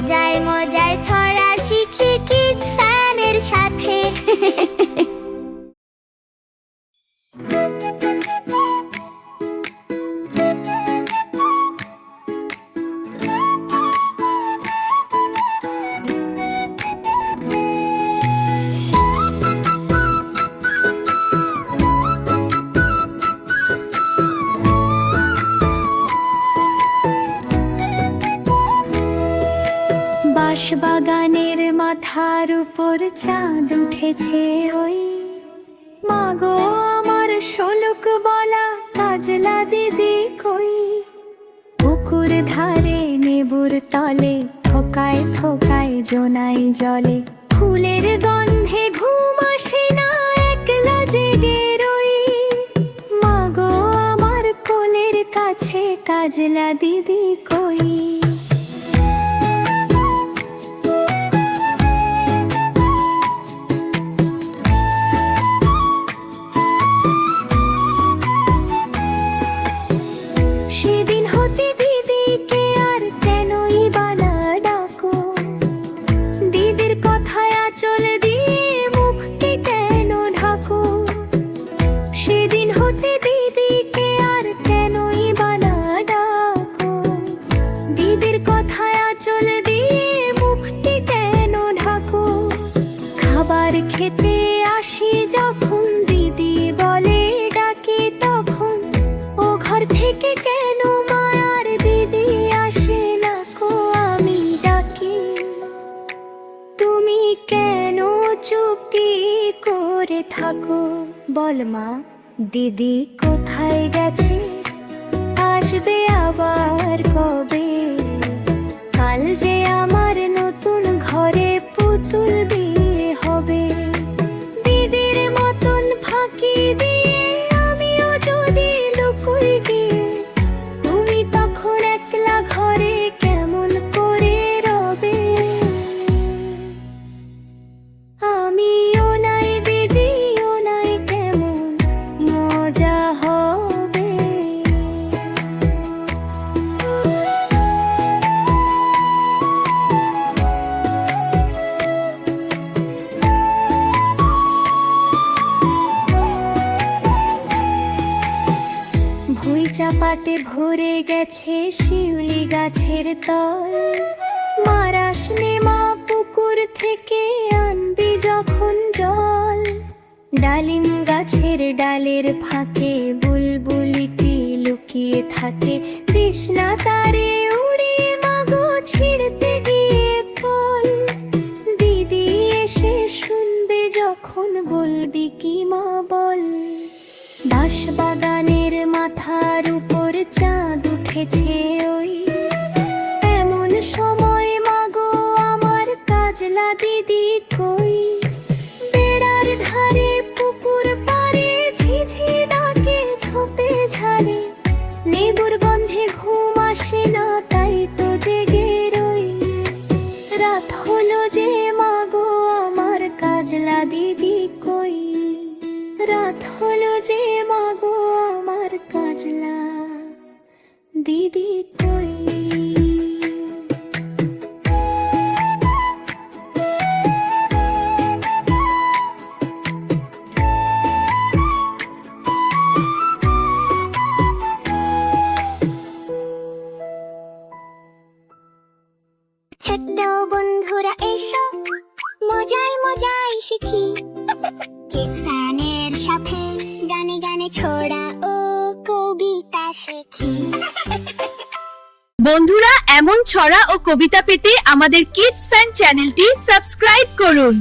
মজায় মজায় ছড়া শিখি কিডস ফ্যানের সাথে। বাঁশবাগানের মাথার উপর চাঁদ উঠেছে ওই, মাগো আমার শোলক বলা কাজলা দিদি কই। পুকুর ধারে নেবুর তলে থোকায় থোকায় জোনাই জলে, ফুলের গন্ধে ঘুম আসে না একলা জেগে রই। মাগো আমার কোলের কাছে কাজলা দিদি কই। সেদিন হতে দিদিকে আর কেনই বানা ডাকো, দিদির কথায় আঁচল দিয়ে মুখটি কেন ঢাকো। সেদিন হতে দিদিকে আর কেনই বানা ডাকো, দিদির কথায় আঁচল দিয়ে মুখটি কেন ঢাকো। খাবার খেতে আসি যখন দিদি বলে ডাকি তখন, ও ঘর থেকে কেন মায়ার দিদি আসে না কো আমি ডাকি। তুমি কেন চুপটি করে থাকো বল মা, দিদি কোথায় গেছে আসবে আবার কবে। কাল যে আমার নতুন ঘরে পুতুল বিয়ে হবে, দিদির মতন ফাঁকি দিয়ে আমিও যদি লুকুই গিয়ে, তুমি তখন একলা ঘরে কেমন করে রবে। আমিও নাই দিদিও নাই কেমন মজা হবে। ভুই চাপাতে ভরে গেছে শিউলি গাছের তল, মারাস নে মা পুকুর থেকে আনবি যখন জল। ডালিম গাছের ডালের ফাঁকে বুলবুলিটি লুকিয়ে থাকে, তৃষ্ণা তারে উড়ে মাগো ছিঁড়তে গিয়ে ফল। দিদি এসে শুনবে যখন বলবি কি মা বল। বাঁশবাগানের মাথার উপর চাঁদ উঠেছে ওই, এমন সময় মাগো আমার কাজলা দিদি কই। বেড়ার ধারে পুকুর পাড়ে ঝিঝি ডাকে ঝোপে ঝাড়ে, নেবুর গন্ধে ঘুম আসে না তাই তো জেগে রই। রাত হলো যে মাগো আমার কাজলা দিদি কই, রাত হলো যে মাগো আমার কাজলা দিদি কই। ছোট্ট বন্ধুরা এসো, মজায় মজায় শিখি কিডস ফ্যানের সাথে, গানে গানে ছড়া ও কবিতা শিখি। বন্ধুরা, এমন ছড়া ও কবিতা পেতে আমাদের কিডস ফ্যান চ্যানেলটি সাবস্ক্রাইব করুন।